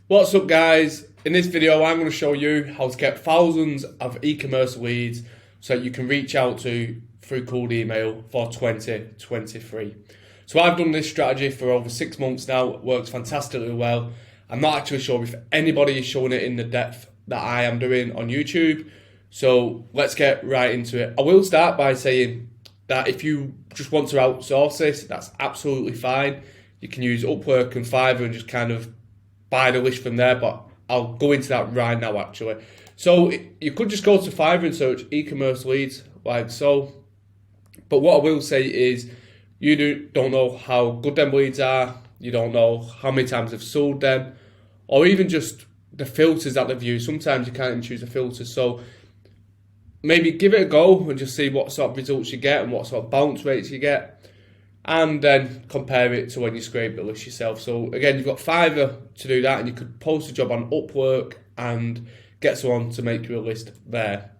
What's up guys? In this video I'm going to show you how to get thousands of e-commerce leads so that you can reach out to through cold email for 2023. So I've done this strategy for over 6 months now. It works fantastically well. I'm not actually sure if anybody is showing it in the depth that I am doing on YouTube. So let's get right into it. I will start by saying that if you just want to outsource this, that's absolutely fine. You can use Upwork and Fiverr and just kind of buy the list from there, but I'll go into that right now actually. So you could just go to Fiverr and search e-commerce leads like so. But what I will say is you don't know how good them leads are, you don't know how many times they've sold them, or even just the filters that they've used. Sometimes you can't even choose a filter. So maybe give it a go and just see what sort of results you get and what sort of bounce rates you get, and then compare it to when you scrape the list yourself. So again, you've got Fiverr to do that, and you could post a job on Upwork and get someone to make you a list there.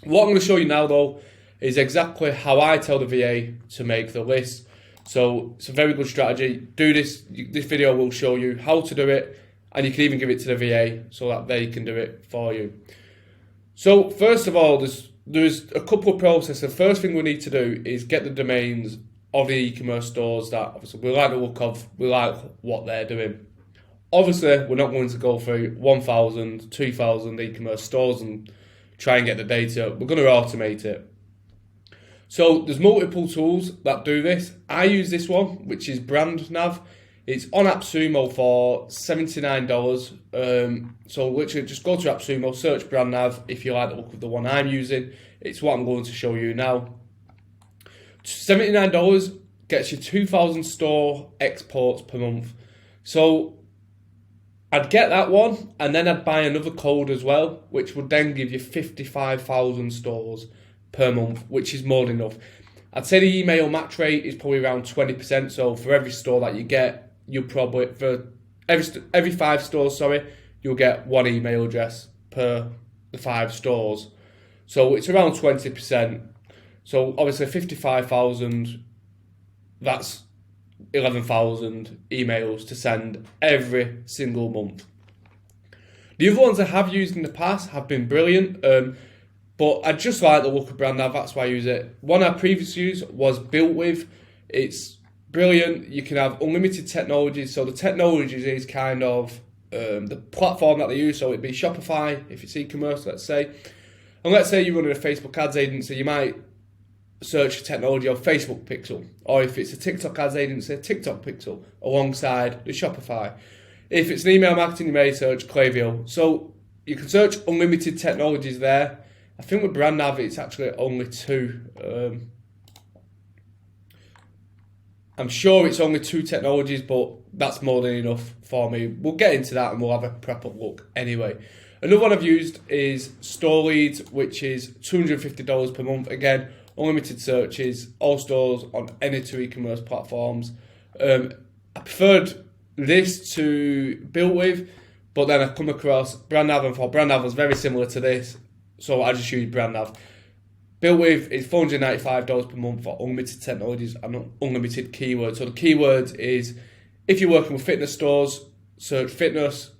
What I'm going to show you now though is exactly how I tell the VA to make the list. So it's a very good strategy. Do this. This video will show you how to do it, and you can even give it to the VA so that they can do it for you. So first of all, there's a couple of processes. The first thing we need to do is get the domains of the e-commerce stores that obviously we like the look of, we like what they're doing. Obviously, we're not going to go through 1,000, 2,000 e-commerce stores and try and get the data. We're going to automate it. So there's multiple tools that do this. I use this one, which is BrandNav. It's on AppSumo for $79. So literally just go to AppSumo, search BrandNav if you like the look of the one I'm using. It's what I'm going to show you now. $79 gets you 2,000 store exports per month. So I'd get that one, and then I'd buy another code as well, which would then give you 55,000 stores per month, which is more than enough. I'd say the email match rate is probably around 20%. So for every store that you get, you'll probably, for every 5 stores, you'll get 1 email address per the 5 stores. So it's around 20%. So obviously 55,000, that's 11,000 emails to send every single month. The other ones I have used in the past have been brilliant, but I just like the look of BrandNav, that's why I use it. One I previously used was Built With. It's brilliant. You can have unlimited technologies. So the technologies is kind of the platform that they use. So it'd be Shopify, if it's e-commerce, let's say. And let's say you're running a Facebook ads agency, you might search for technology of Facebook Pixel, or if it's a TikTok ads agency, TikTok Pixel alongside the Shopify. If it's an email marketing, you may search Klaviyo. So you can search unlimited technologies there. I think with BrandNav it's actually only 2. I'm sure it's only 2 technologies, but that's more than enough for me. We'll get into that and we'll have a proper look anyway. Another one I've used is Store Leads, which is $250 per month. Again, unlimited searches, all stores on any 2 e-commerce platforms. I preferred this to Built With, but then I come across BrandNav and thought BrandNav was very similar to this, so I just used BrandNav. Built With is $495 per month for unlimited technologies and unlimited keywords. So the keywords is, if you're working with fitness stores, search fitness.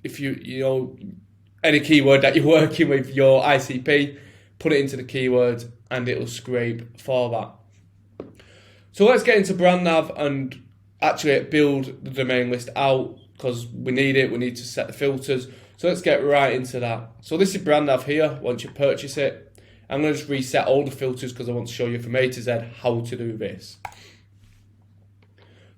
If you know any keyword that you're working with your ICP, put it into the keyword and it'll scrape for that. So let's get into BrandNav and actually build the domain list out, because we need it. We need to set the filters. So let's get right into that. So this is BrandNav here. Once you purchase it, I'm going to just reset all the filters because I want to show you from A to Z how to do this.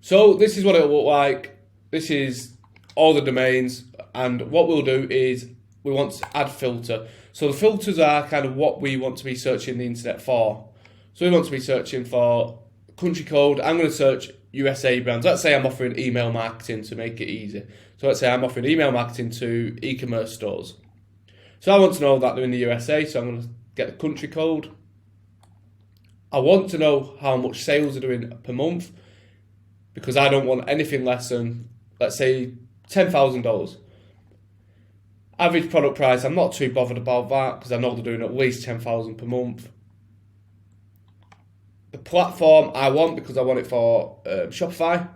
So this is what it'll look like. This is all the domains, and what we'll do is we want to add filter. So the filters are kind of what we want to be searching the internet for. So we want to be searching for country code. I'm going to search USA brands. Let's say I'm offering email marketing to make it easy. So let's say I'm offering email marketing to e-commerce stores. So I want to know that they're in the USA, so I'm going to get the country code. I want to know how much sales are doing per month, because I don't want anything less than, let's say, $10,000. Average product price, I'm not too bothered about that because I know they're doing at least 10,000 per month. The platform I want, because I want it for Shopify.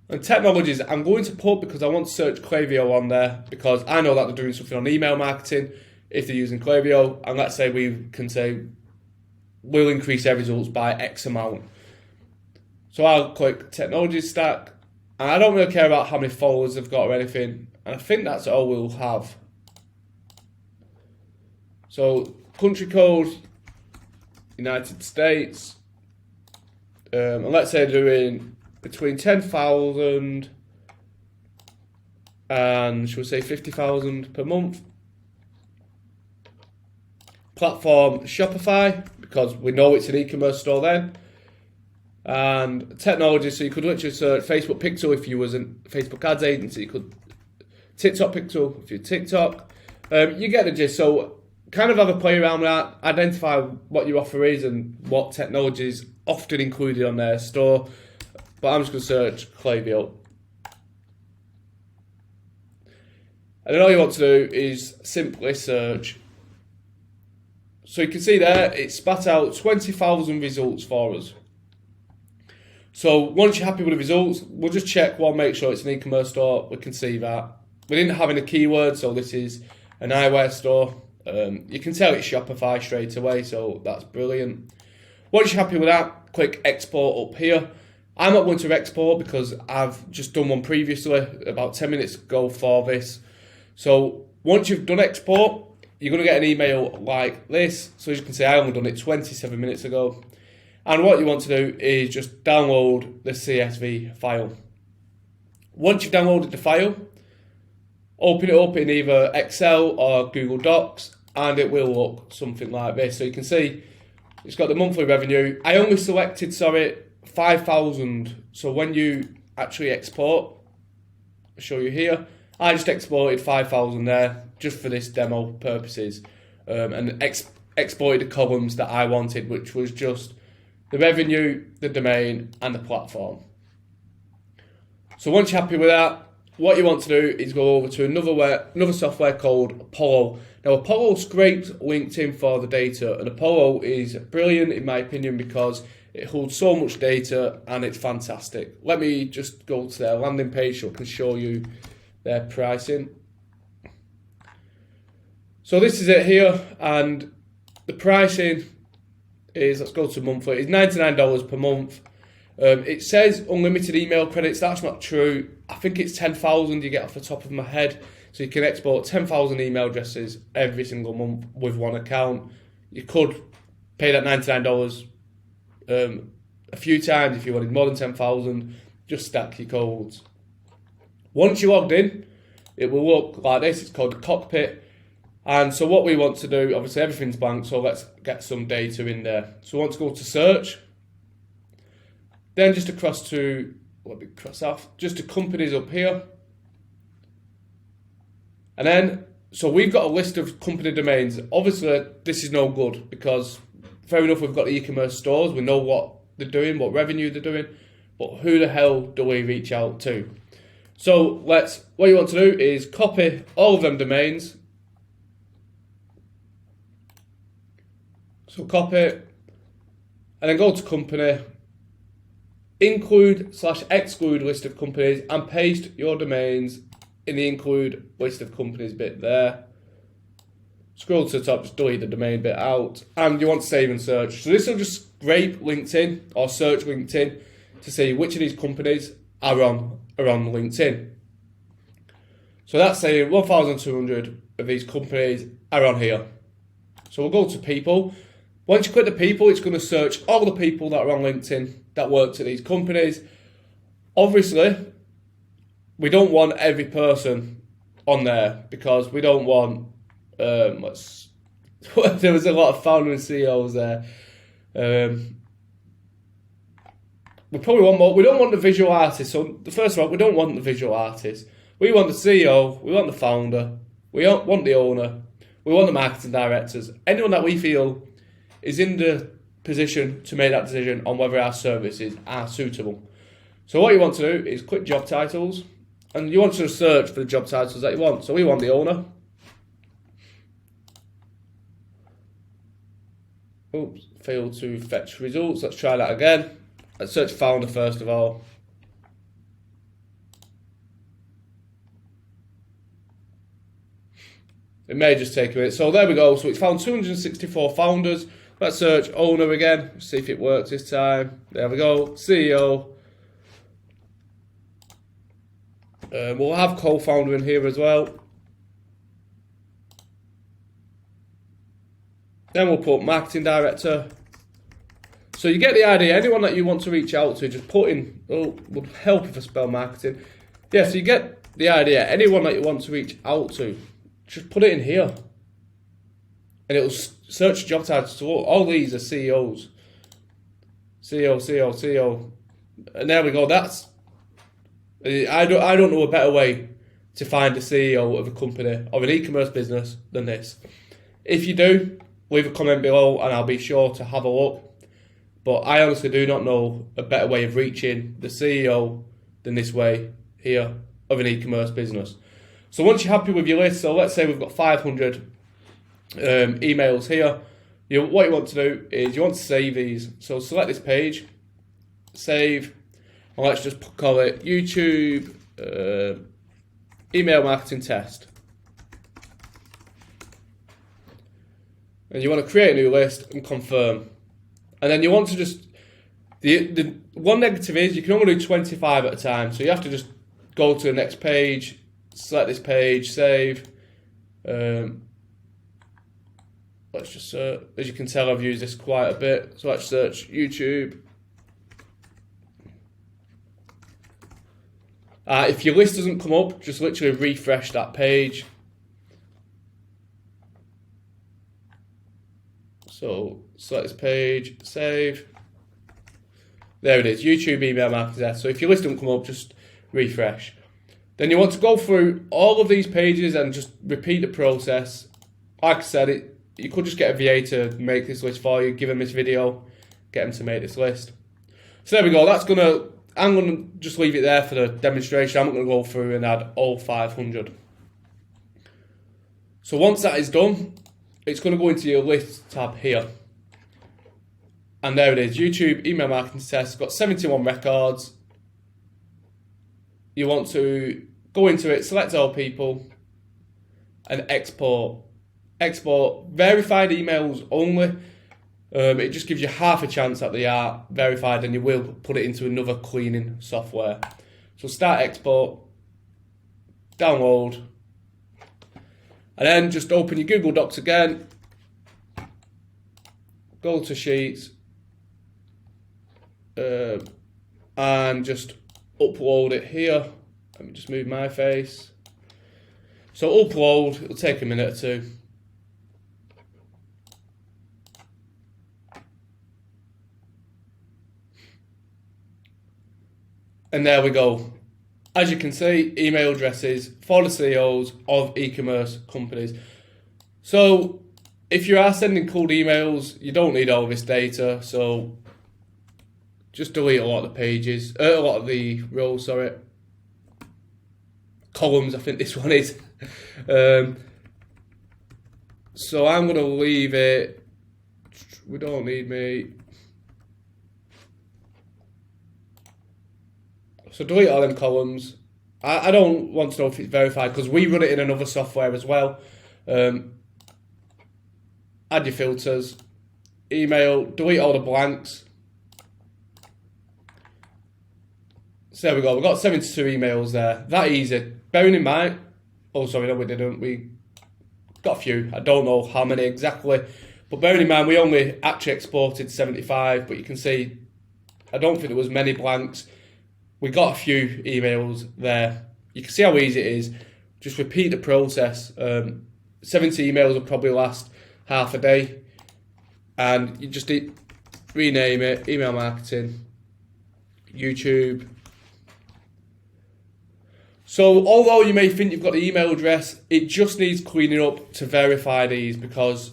And technologies, I'm going to put because I want to search Klaviyo on there because I know that they're doing something on email marketing if they're using Klaviyo. And let's say we can say we'll increase their results by X amount. So I'll click technology stack. And I don't really care about how many followers they've got or anything. And I think that's all we'll have. So country code, United States. And let's say they're doing between 10,000 and should we say 50,000 per month. Platform Shopify, because we know it's an e-commerce store then. And technology, so you could literally search Facebook Pixel if you was a Facebook ads agency. You could TikTok Pixel if you're TikTok. You get the gist. So kind of have a play around with that. Identify what your offer is and what technology is often included on their store. But I'm just going to search Klaviyo. And then all you want to do is simply search. So you can see there, it spat out 20,000 results for us. So once you're happy with the results, we'll just check one, make sure it's an e-commerce store. We can see that. We didn't have any keywords, so this is an eyewear store. You can tell it's Shopify straight away, so that's brilliant. Once you're happy with that, click export up here. I'm not going to export because I've just done one previously about 10 minutes ago for this. So once you've done export, you're going to get an email like this. So as you can see, I only done it 27 minutes ago. And what you want to do is just download the CSV file. Once you've downloaded the file, open it up in either Excel or Google Docs, and it will look something like this. So you can see it's got the monthly revenue. I only selected, 5,000. So when you actually export, I'll show you here, I just exported 5,000 there just for this demo purposes, and exported the columns that I wanted, which was just the revenue, the domain, and the platform. So once you're happy with that, what you want to do is go over to another software called Apollo. Now Apollo scrapes LinkedIn for the data, and Apollo is brilliant in my opinion because it holds so much data and it's fantastic. Let me just go to their landing page so I can show you their pricing. So this is it here, and the pricing is, let's go to monthly, it's $99 per month. It says unlimited email credits. That's not true. I think it's 10,000 you get off the top of my head. So you can export 10,000 email addresses every single month with one account. You could pay that $99 a few times if you wanted more than 10,000. Just stack your codes. Once you're logged in, it will look like this. It's called the cockpit. And so what we want to do, obviously everything's blank, so let's get some data in there. So we want to go to search. Then just across to, let me cross off, just to companies up here. And then, so we've got a list of company domains. Obviously, this is no good because fair enough, we've got e-commerce stores. We know what they're doing, what revenue they're doing, but who the hell do we reach out to? So what you want to do is copy all of them domains. So copy, and then go to company, include/exclude list of companies, and paste your domains in the include list of companies bit there. Scroll to the top, just delete the domain bit out, and you want to save and search. So this will just scrape LinkedIn or search LinkedIn to see which of these companies are on LinkedIn. So that's saying 1,200 of these companies are on here. So we'll go to people. Once you click the people, it's going to search all the people that are on LinkedIn that worked at these companies. Obviously, we don't want every person on there because we don't want, there was a lot of founder and CEOs there. We probably want more. We don't want the visual artist. So first of all, we don't want the visual artist. We want the CEO, we want the founder, we want the owner, we want the marketing directors, anyone that we feel is in the position to make that decision on whether our services are suitable. So what you want to do is click job titles, and you want to search for the job titles that you want. So we want the owner. Oops, failed to fetch results. Let's try that again. Let's search founder first of all. It may just take a minute. So there we go. So it's found 264 founders. Let's search owner again. See if it works this time. There we go. CEO. We'll have co-founder in here as well. Then we'll put marketing director. So you get the idea. Anyone that you want to reach out to, just put in, would help if I spell marketing. Yeah, so you get the idea. Anyone that you want to reach out to, just put it in here. And it'll search job titles. So all these are CEOs. CEO. And there we go. That's, I don't know a better way to find a CEO of a company, of an e-commerce business than this. If you do, leave a comment below and I'll be sure to have a look. But I honestly do not know a better way of reaching the CEO than this way here of an e-commerce business. So once you're happy with your list, so let's say we've got 500 emails here. What you want to do is you want to save these. So select this page, save, and let's just call it YouTube email marketing test. And you want to create a new list and confirm. And then you want to just, the one negative is you can only do 25 at a time. So you have to just go to the next page, select this page, save. Let's just search. As you can tell, I've used this quite a bit. So let's search YouTube. If your list doesn't come up, just literally refresh that page. So select this page, save. There it is, YouTube email marketing test. So if your list doesn't come up, just refresh. Then you want to go through all of these pages and just repeat the process. Like I said, you could just get a VA to make this list for you, give them this video, get them to make this list. So there we go, I'm gonna just leave it there for the demonstration. I'm not gonna go through and add all 500. So once that is done, it's going to go into your list tab here. And there it is, YouTube email marketing test. Got 71 records. You want to go into it, select all people, and export. Export verified emails only. It just gives you half a chance that they are verified, and you will put it into another cleaning software. So start export, download. And then just open your Google Docs again, go to Sheets, and just upload it here. Let me just move my face. So upload, it'll take a minute or two. And there we go. As you can see, email addresses for the CEOs of e-commerce companies. So if you are sending cold emails, you don't need all this data. So just delete a lot of the pages, a lot of the rows, columns, I think this one is. So I'm going to leave it. We don't need me. So delete all them columns. I don't want to know if it's verified because we run it in another software as well. Add your filters. Email, delete all the blanks. So there we go, we've got 72 emails there. That easy. Bearing in mind, oh sorry, no we didn't. We got a few. I don't know how many exactly. But bearing in mind, we only actually exported 75, but you can see, I don't think there was many blanks. We got a few emails there. You can see how easy it is. Just repeat the process. 70 emails will probably last half a day. And you just rename it, email marketing, YouTube. So although you may think you've got the email address, it just needs cleaning up to verify these because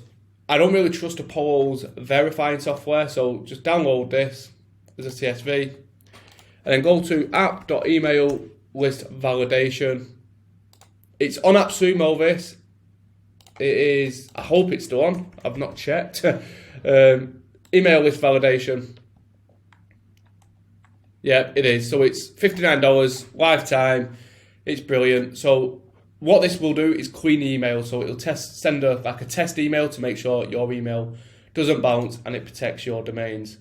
I don't really trust Apollo's verifying software. So just download this as a CSV. And then go to app.email list validation. It's on AppSumo this. It is, I hope it's still on. I've not checked. Email list validation. Yeah, it is. So it's $59 lifetime. It's brilliant. So what this will do is clean the email, so it'll send a test email to make sure your email doesn't bounce and it protects your domains.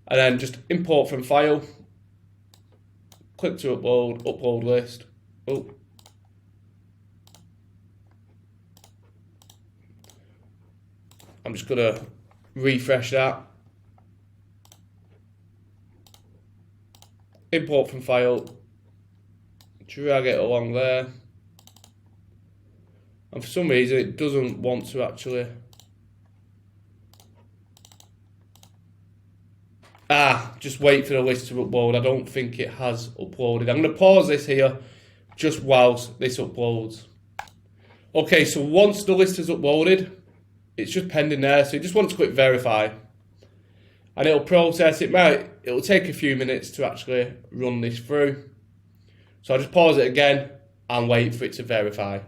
And then just import from file, click to upload list. Oh. I'm just gonna refresh that. Import from file, drag it along there. And for some reason it doesn't want to actually. Just wait for the list to upload. I don't think it has uploaded. I'm going to pause this here just whilst this uploads. Okay, so once the list is uploaded, it's just pending there. So you just want to click verify. And it'll process it. It'll take a few minutes to actually run this through. So I'll just pause it again and wait for it to verify.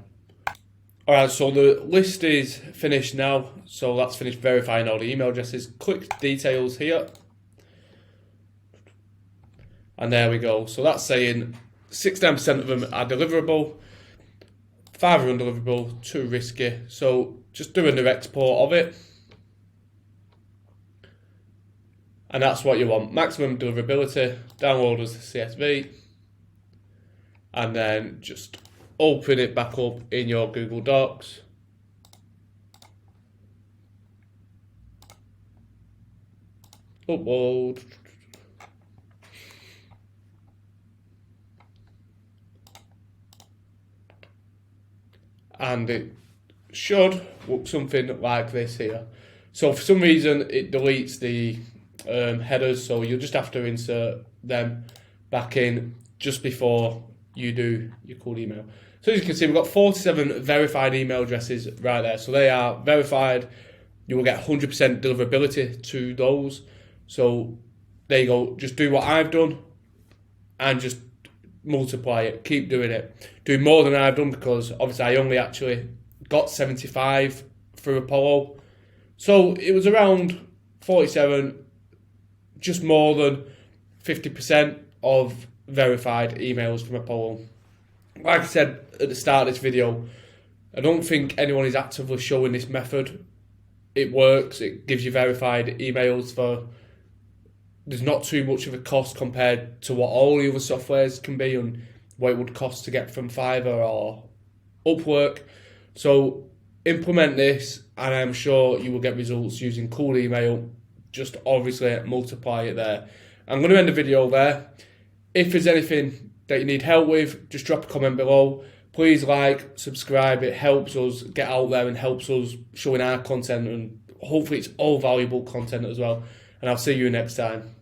Alright, so the list is finished now. So that's finished verifying all the email addresses. Click details here. And there we go. So that's saying 69% of them are deliverable, 5 are undeliverable, 2 risky. So just do a new export of it. And that's what you want. Maximum deliverability, download as CSV. And then just open it back up in your Google Docs. Upload. And it should look something like this here. So for some reason it deletes the headers, so you'll just have to insert them back in just before you do your cold email. So as you can see, we've got 47 verified email addresses right there. So they are verified. You will get 100% deliverability to those. So there you go. Just do what I've done and just multiply it. Keep doing it. Do more than I've done, because obviously I only actually got 75 through Apollo. So it was around 47, just more than 50% of verified emails from Apollo. Like I said at the start of this video, I don't think anyone is actively showing this method. It works. It gives you verified emails for, there's not too much of a cost compared to what all the other softwares can be and what it would cost to get from Fiverr or Upwork. So implement this and I'm sure you will get results using cold email. Just obviously multiply it there. I'm going to end the video there. If there's anything that you need help with, just drop a comment below. Please like, subscribe. It helps us get out there and helps us showing our content, and hopefully it's all valuable content as well. And I'll see you next time.